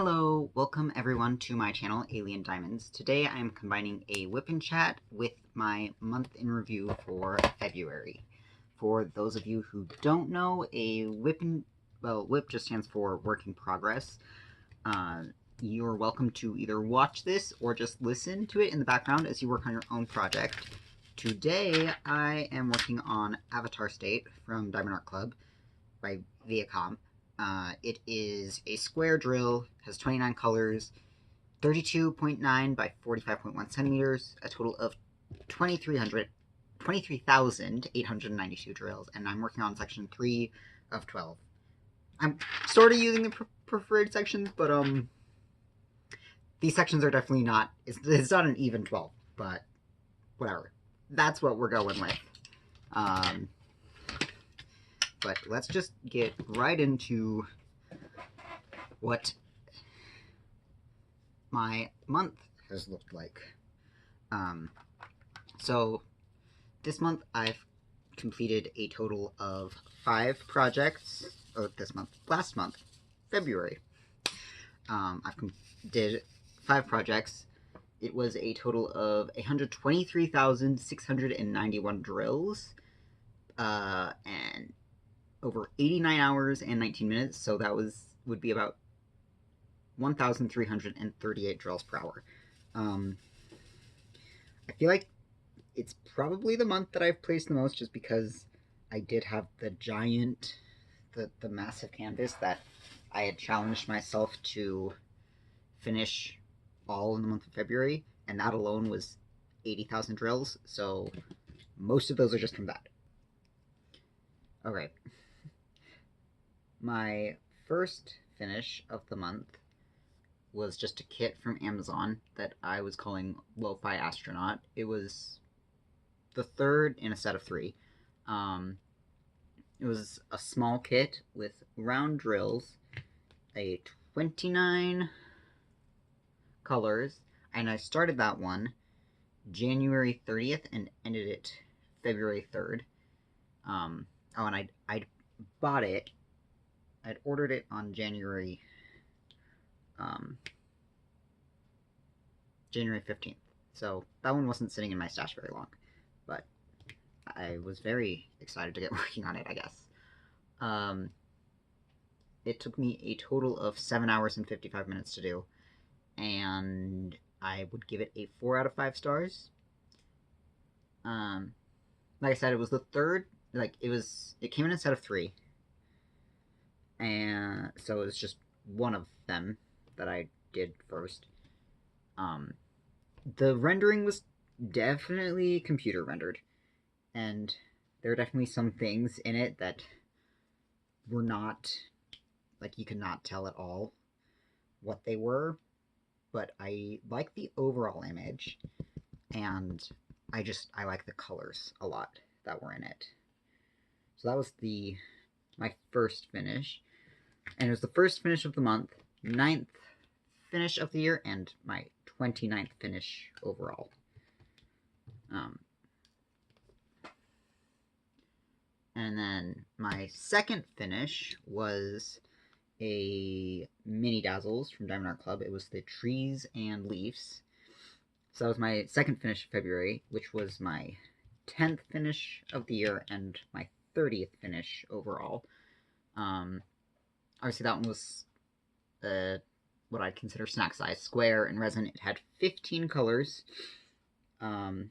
Hello, welcome everyone to my channel, Alien Diamonds. Today I am combining a WIP Chat with my month in review for February. For those of you who don't know, a WIP just stands for Work in Progress. You're welcome to either watch this or just listen to it in the background as you work on your own project. Today I am working on Avatar State from Diamond Art Club by Viacom. It is a square drill, has 29 colors, 32.9 by 45.1 centimeters, a total of 23,892 drills, and I'm working on section 3 of 12. I'm sort of using the preferred sections, but these sections are definitely not, it's not an even 12, but whatever. That's what we're going with. But let's just get right into what my month has looked like. So this month I've completed a total of 5 projects. Last month, February. Did 5 projects. It was a total of 123,691 drills, and over 89 hours and 19 minutes, so that would be about 1,338 drills per hour. I feel like it's probably the month that I've placed the most, just because I did have the giant, the massive canvas that I had challenged myself to finish all in the month of February, and that alone was 80,000 drills, so most of those are just from that. Okay. My first finish of the month was just a kit from Amazon that I was calling Lo-Fi Astronaut. It was the third in a set of 3. It was a small kit with round drills, a 29 colors, and I started that one January 30th and ended it February 3rd. And I'd bought it. I'd ordered it on January 15th. So that one wasn't sitting in my stash very long, but I was very excited to get working on it, I guess. It took me a total of 7 hours and 55 minutes to do, and I would give it a 4 out of 5 stars. Like I said, it was the third, it came in a set of 3. And so it was just one of them that I did first. The rendering was definitely computer rendered, and there are definitely some things in it that were not, you could not tell at all what they were, but I like the overall image, and I like the colors a lot that were in it. So that was my first finish. And it was the first finish of the month, 9th finish of the year, and my 29th finish overall. And then my second finish was a mini Dazzles from Diamond Art Club. It was the Trees and Leaves. So that was my second finish of February, which was my 10th finish of the year and my 30th finish overall. Obviously, that one was what I'd consider snack size, square and resin. It had 15 colors. I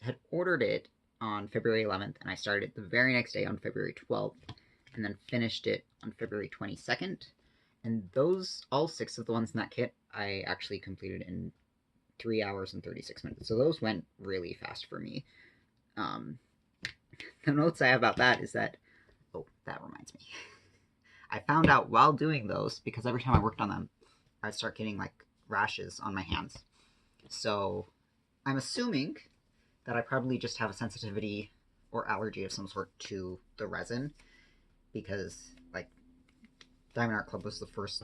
had ordered it on February 11th, and I started it the very next day on February 12th, and then finished it on February 22nd. And all 6 of the ones in that kit, I actually completed in 3 hours and 36 minutes. So those went really fast for me. The notes I have about that is that, oh, that reminds me. I found out while doing those, because every time I worked on them, I'd start getting, rashes on my hands. So I'm assuming that I probably just have a sensitivity or allergy of some sort to the resin, because, Diamond Art Club was the first,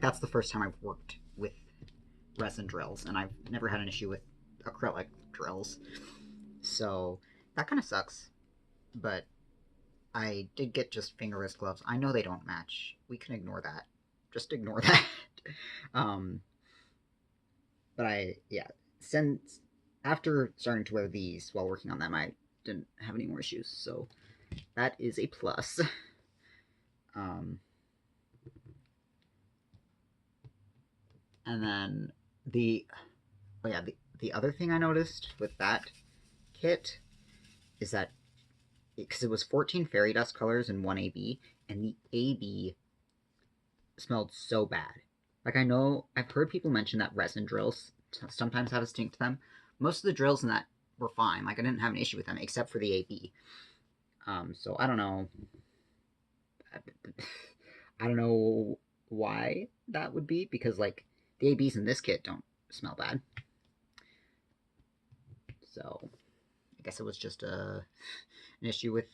that's the first time I've worked with resin drills, and I've never had an issue with acrylic drills. So that kind of sucks. But I did get just fingerless gloves. I know they don't match. We can ignore that. Just ignore that. um, but yeah, since after starting to wear these while working on them, I didn't have any more issues. So that is a plus. Um, and then the other thing I noticed with that kit is that because it was 14 fairy dust colors and 1 AB, and the AB smelled so bad. Like, I know I've heard people mention that resin drills sometimes have a stink to them. Most of the drills in that were fine. Like, I didn't have an issue with them except for the AB. So I don't know. I don't know why that would be, because like the ABs in this kit don't smell bad. So I guess it was just an issue with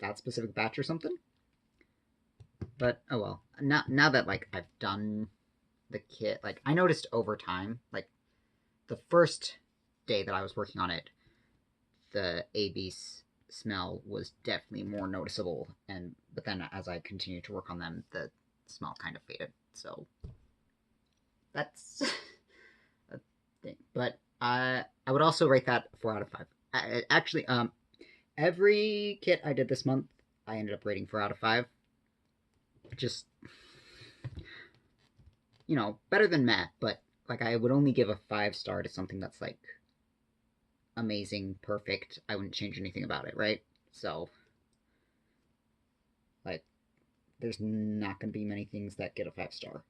that specific batch or something. But oh well. Now that like I've done the kit, like I noticed over time, like the first day that I was working on it, the AB smell was definitely more noticeable, but then as I continued to work on them, the smell kind of faded. So that's a thing. But I would also rate that 4 out of 5. Actually, every kit I did this month, I ended up rating 4 out of 5. Just, better than Matt, but like I would only give a 5-star to something that's like amazing, perfect. I wouldn't change anything about it, right? So, like, there's not going to be many things that get a 5-star.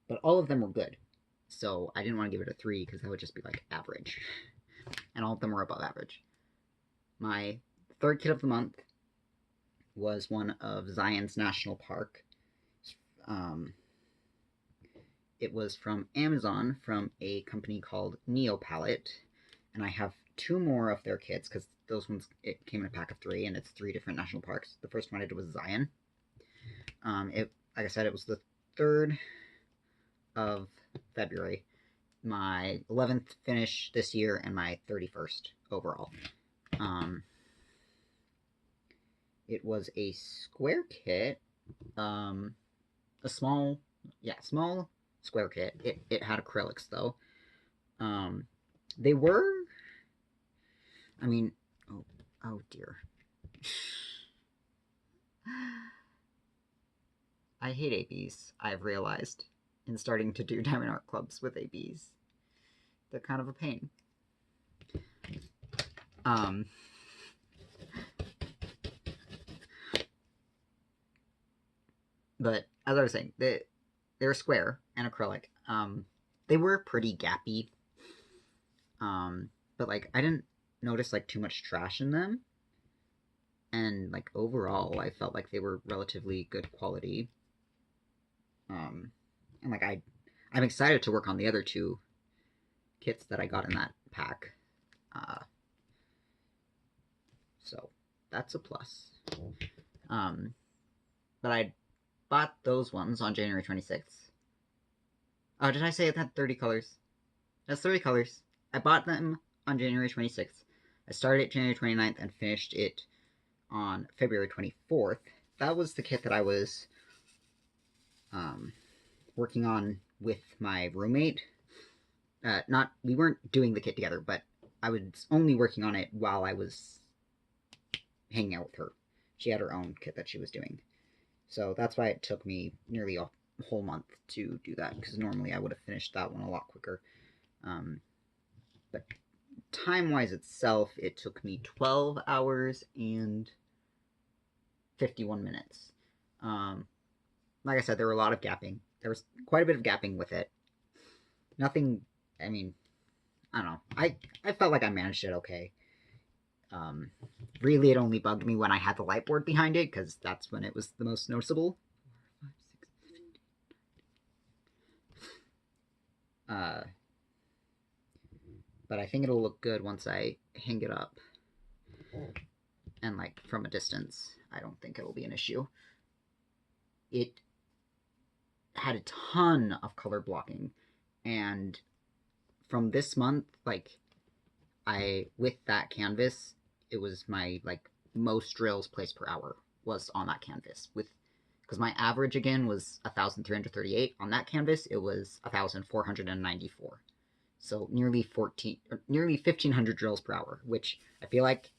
But all of them were good. So I didn't want to give it a 3 because that would just be like average. And all of them were above average. My third kit of the month was one of Zion's National Park. It was from Amazon from a company called Neopalette. And I have 2 more of their kits because those ones, it came in a pack of 3 and it's 3 different national parks. The first one I did was Zion. Like I said, it was the 3rd of February. My 11th finish this year and my 31st overall. It was a square kit, a small square kit. It had acrylics though. They were, I mean, oh dear. I hate ABs, I've realized, in starting to do diamond art clubs with ABs. They're kind of a pain. But as I was saying, they're square and acrylic. They were pretty gappy. But like I didn't notice like too much trash in them. And like overall, I felt like they were relatively good quality. And like I'm excited to work on the other 2 kits that I got in that pack. So that's a plus. But I bought those ones on January 26th. Oh, did I say it had 30 colors? That's 30 colors. I bought them on January 26th. I started it January 29th and finished it on February 24th. That was the kit that I was working on with my roommate. We weren't doing the kit together, but I was only working on it while I was hanging out with her. She had her own kit that she was doing. So that's why it took me nearly a whole month to do that, because normally I would have finished that one a lot quicker. But time-wise itself, it took me 12 hours and 51 minutes. Like I said, there were a lot of gapping. There was quite a bit of gapping with it. Nothing, I mean, I don't know. I felt like I managed it okay. Really, it only bugged me when I had the light board behind it, because that's when it was the most noticeable. 4, 5, 6, 7, 8, 9, 10. But I think it'll look good once I hang it up. And like from a distance, I don't think it'll be an issue. It had a ton of color blocking, and from this month, like with that canvas, it was my like most drills placed per hour was on that canvas, with because my average again was 1,338 on that canvas. It was 1,494, so nearly 1,500 drills per hour, which I feel like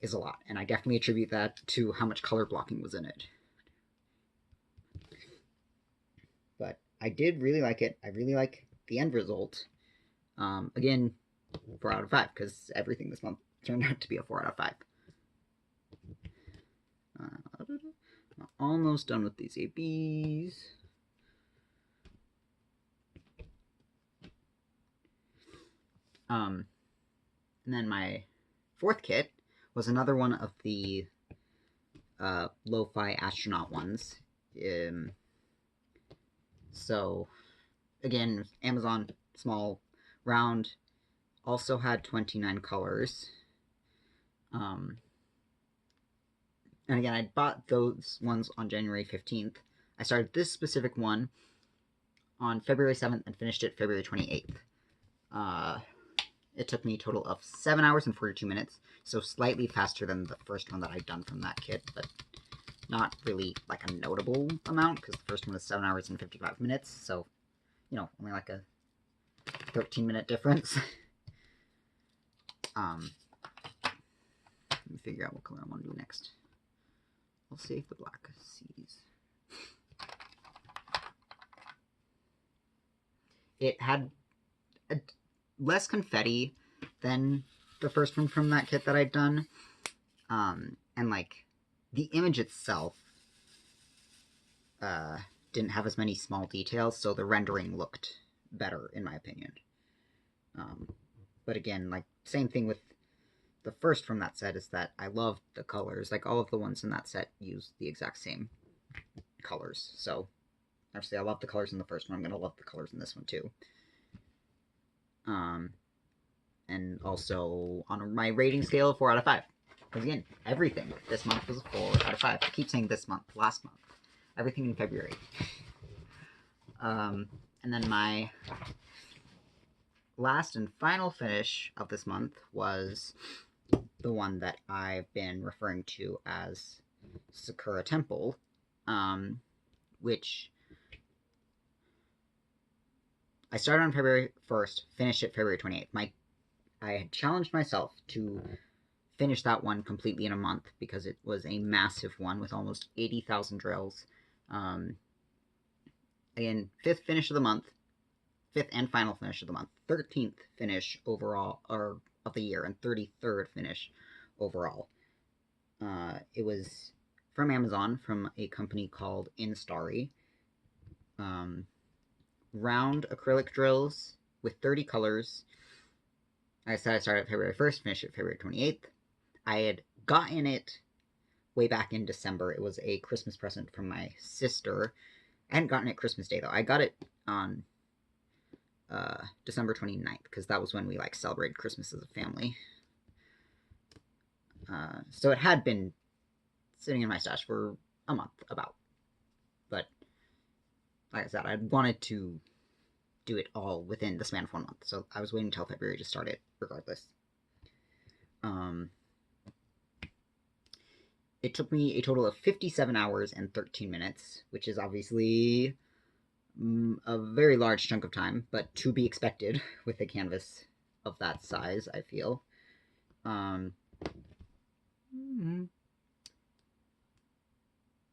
is a lot, and I definitely attribute that to how much color blocking was in it. But I did really like it. I really like the end result. Again, 4 out of 5, because everything this month turned out to be a 4 out of 5. I'm almost done with these ABs. And then my fourth kit was another one of the lo-fi astronaut ones. So, again, Amazon, small, round, also had 29 colors. And again, I bought those ones on January 15th. I started this specific one on February 7th and finished it February 28th. It took me a total of 7 hours and 42 minutes, so slightly faster than the first one that I'd done from that kit, but not really like a notable amount, because the first one was 7 hours and 55 minutes, so, you know, only like a 13-minute difference. Let me figure out what color I want to do next. I'll save the black seas. It had less confetti than the first one from that kit that I'd done. And like the image itself didn't have as many small details, so the rendering looked better in my opinion. But again, like same thing with the first from that set is that I loved the colors. Like all of the ones in that set use the exact same colors. So obviously I love the colors in the first one. I'm gonna love the colors in this one too. And also on my rating scale of 4 out of 5. Because again, everything this month was a 4 out of 5. I keep saying this month, last month. Everything in February. And then my last and final finish of this month was the one that I've been referring to as Sakura Temple, which I started on February 1st, finished it February 28th. I had challenged myself to finish that one completely in a month because it was a massive one with almost 80,000 drills. Again, 5th finish of the month, 5th and final finish of the month, 13th finish overall or of the year, and 33rd finish overall. It was from Amazon, from a company called Instari. Round acrylic drills with 30 colors. Like I said, I started February 1st, finished it February 28th. I had gotten it way back in December. It was a Christmas present from my sister. I hadn't gotten it Christmas Day, though. I got it on December 29th, because that was when we, like, celebrated Christmas as a family. So it had been sitting in my stash for a month, about. But, like I said, I wanted to do it all within the span of 1 month, so I was waiting until February to start it, regardless. It took me a total of 57 hours and 13 minutes, which is obviously a very large chunk of time, but to be expected with a canvas of that size, I feel. And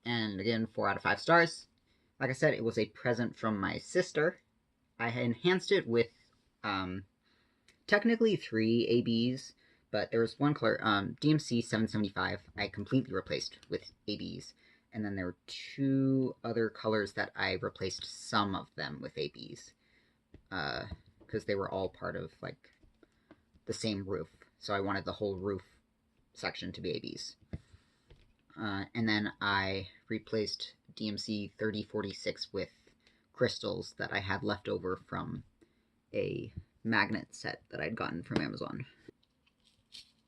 again, 4 out of 5 stars. Like I said, it was a present from my sister. I enhanced it with technically 3 ABs, but there was one color, DMC 775, I completely replaced with ABs. And then there were 2 other colors that I replaced some of them with ABs. Because they were all part of, like, the same roof. So I wanted the whole roof section to be ABs. And then I replaced DMC 3046 with crystals that I had left over from a magnet set that I'd gotten from Amazon.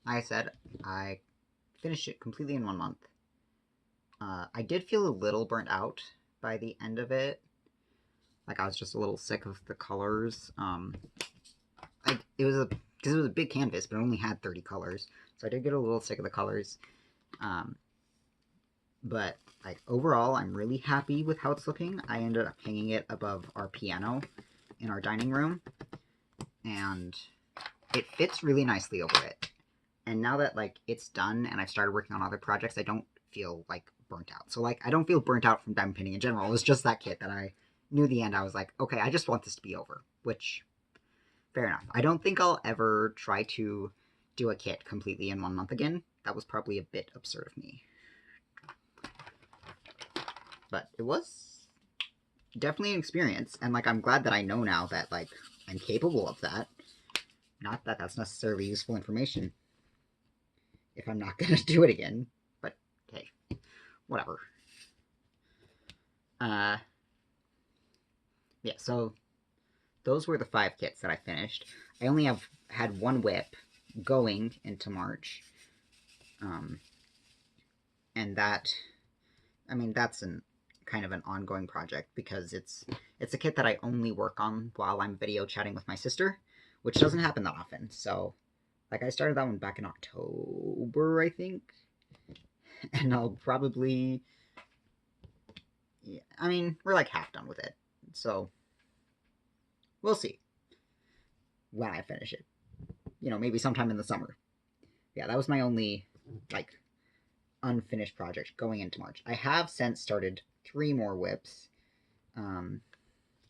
Like I said, I finished it completely in 1 month. I did feel a little burnt out by the end of it. Like, I was just a little sick of the colors. It was a big canvas, but it only had 30 colors. So I did get a little sick of the colors. But like overall, I'm really happy with how it's looking. I ended up hanging it above our piano in our dining room, and it fits really nicely over it. And now that like it's done and I've started working on other projects, I don't feel like burnt out. So like I don't feel burnt out from diamond painting in general. It was just that kit that I knew the end. I was like, okay, I just want this to be over, which fair enough. I don't think I'll ever try to do a kit completely in 1 month again. That was probably a bit absurd of me. But it was definitely an experience, and like I'm glad that I know now that like I'm capable of that. Not that that's necessarily useful information if I'm not gonna do it again, but hey, whatever. Yeah, so those were the 5 kits that I finished. I only had 1 WIP going into March, and that, I mean, that's kind of an ongoing project because it's a kit that I only work on while I'm video chatting with my sister, which doesn't happen that often. So, like, I started that one back in October, I think, and I'll probably, yeah, I mean, we're like half done with it, so we'll see when I finish it. You know, maybe sometime in the summer. Yeah, that was my only like unfinished project going into March. I have since started 3 more WIPs. One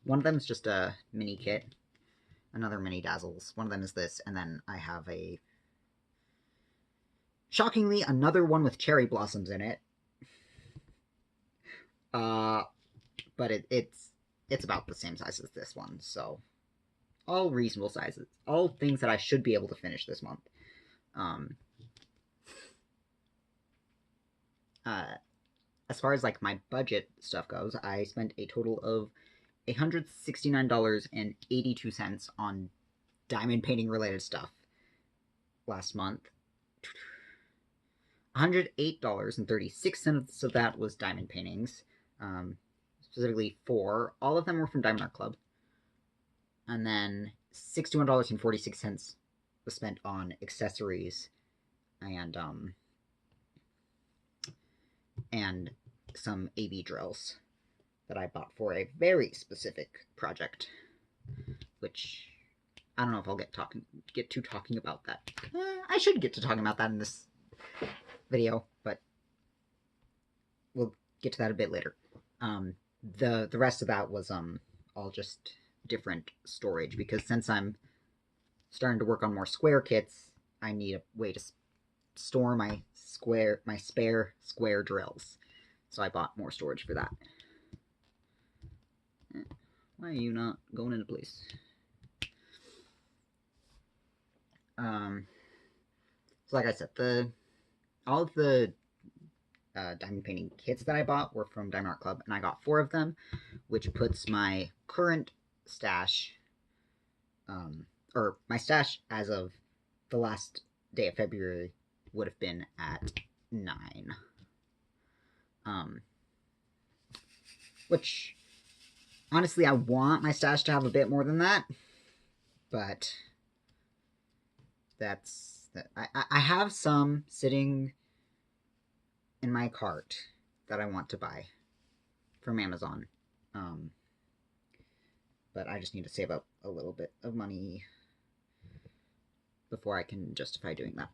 of them is just a mini kit, another mini dazzles. One of them is this, and then I have a, shockingly, another one with cherry blossoms in it. But it's about the same size as this one, so all reasonable sizes, all things that I should be able to finish this month. As far as like my budget stuff goes, I spent a total of $169.82 on diamond painting related stuff last month. $108.36 of that was diamond paintings, specifically 4. All of them were from Diamond Art Club. And then $61.46 was spent on accessories and some AV drills that I bought for a very specific project, which I don't know if I'll get to talking about that. I should get to talking about that in this video, but we'll get to that a bit later. The rest of that was all just different storage, because since I'm starting to work on more square kits, I need a way to store my spare square drills. So I bought more storage for that. Why are you not going into place? So like I said, all of the diamond painting kits that I bought were from Diamond Art Club, and I got 4 of them, which puts my current stash, or my stash as of the last day of February would have been at 9. Which, honestly, I want my stash to have a bit more than that, but I have some sitting in my cart that I want to buy from Amazon, but I just need to save up a little bit of money before I can justify doing that.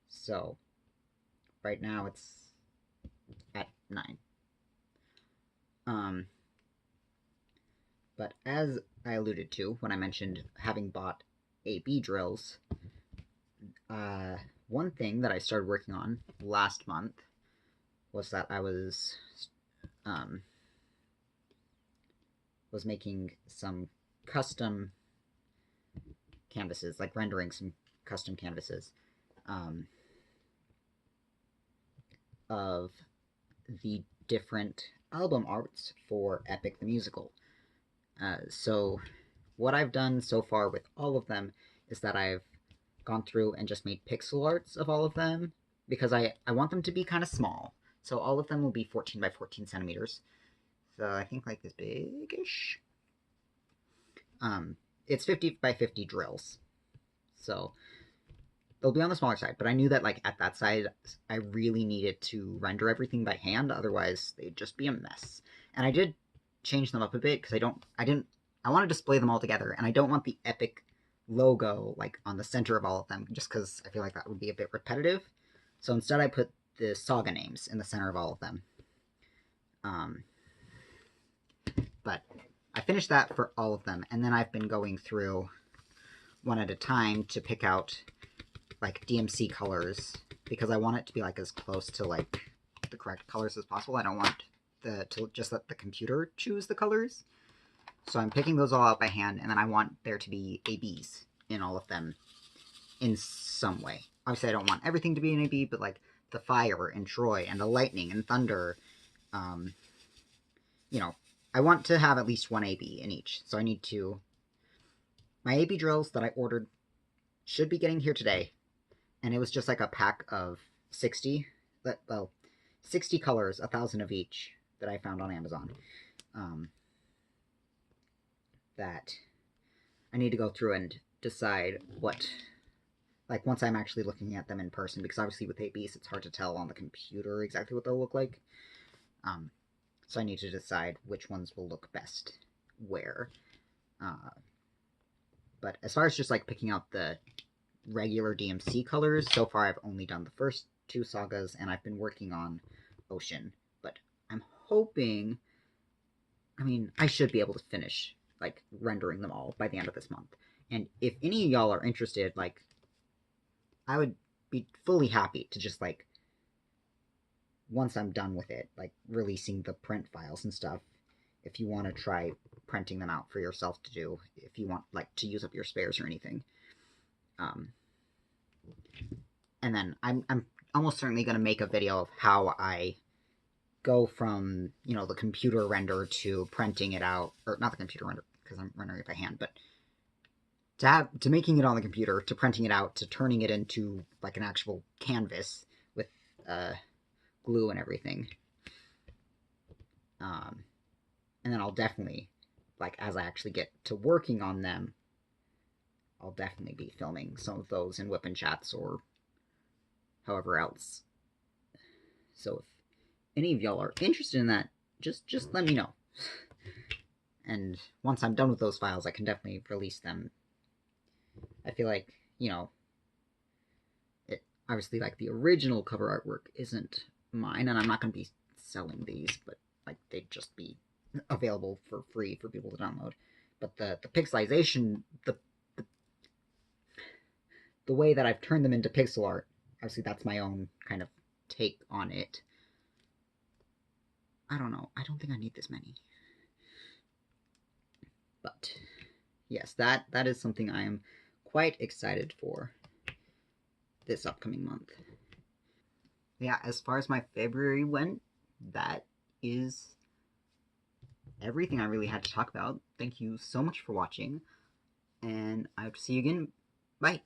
So right now it's at 9. But as I alluded to when I mentioned having bought AB drills, one thing that I started working on last month was that I was making some custom canvases, like rendering some custom canvases of the different album arts for Epic the Musical. So what I've done so far with all of them is that I've gone through and just made pixel arts of all of them, because I want them to be kind of small. So all of them will be 14 by 14 centimeters. So I think like this big-ish. It's 50 by 50 drills. So they'll be on the smaller side, but I knew that like at that side I really needed to render everything by hand, otherwise they'd just be a mess. And I did change them up a bit because I want to display them all together, and I don't want the Epic logo like on the center of all of them, just because I feel like that would be a bit repetitive. So instead I put the saga names in the center of all of them. But I finished that for all of them, and then I've been going through one at a time to pick out like DMC colors, because I want it to be like as close to like the correct colors as possible. I don't want to just let the computer choose the colors. So I'm picking those all out by hand, and then I want there to be ABs in all of them in some way. Obviously, I don't want everything to be an AB, but like the fire and Troy and the lightning and thunder, you know, I want to have at least one AB in each. So I need to... My AB drills that I ordered should be getting here today, and it was just like a pack of 60, well, 60 colors, 1,000 of each, that I found on Amazon. That I need to go through and decide what, like, once I'm actually looking at them in person, because obviously with ABs it's hard to tell on the computer exactly what they'll look like. So I need to decide which ones will look best where. But as far as just like picking out the regular DMC colors, so far I've only done the first 2 sagas, and I've been working on Ocean. But I'm hoping, I mean, I should be able to finish like rendering them all by the end of this month. And if any of y'all are interested, like, I would be fully happy to just like, once I'm done with it, like releasing the print files and stuff, if you want to try printing them out for yourself to do, if you want like to use up your spares or anything. And then I'm almost certainly going to make a video of how I go from, you know, the computer render to printing it out, or not the computer render, because I'm rendering it by hand, but to making it on the computer, to printing it out, to turning it into like an actual canvas with glue and everything. And then I'll definitely, like, as I actually get to working on them, I'll definitely be filming some of those in WIP Chats or however else. So if any of y'all are interested in that, just let me know. And once I'm done with those files, I can definitely release them. I feel like, you know, it obviously, like, the original cover artwork isn't mine, and I'm not going to be selling these, but like they'd just be available for free for people to download. But the pixelization, the way that I've turned them into pixel art, obviously that's my own kind of take on it. I don't know. I don't think I need this many. But yes, that is something I am quite excited for this upcoming month. Yeah, as far as my February went, that is everything I really had to talk about. Thank you so much for watching, and I hope to see you again. Bye!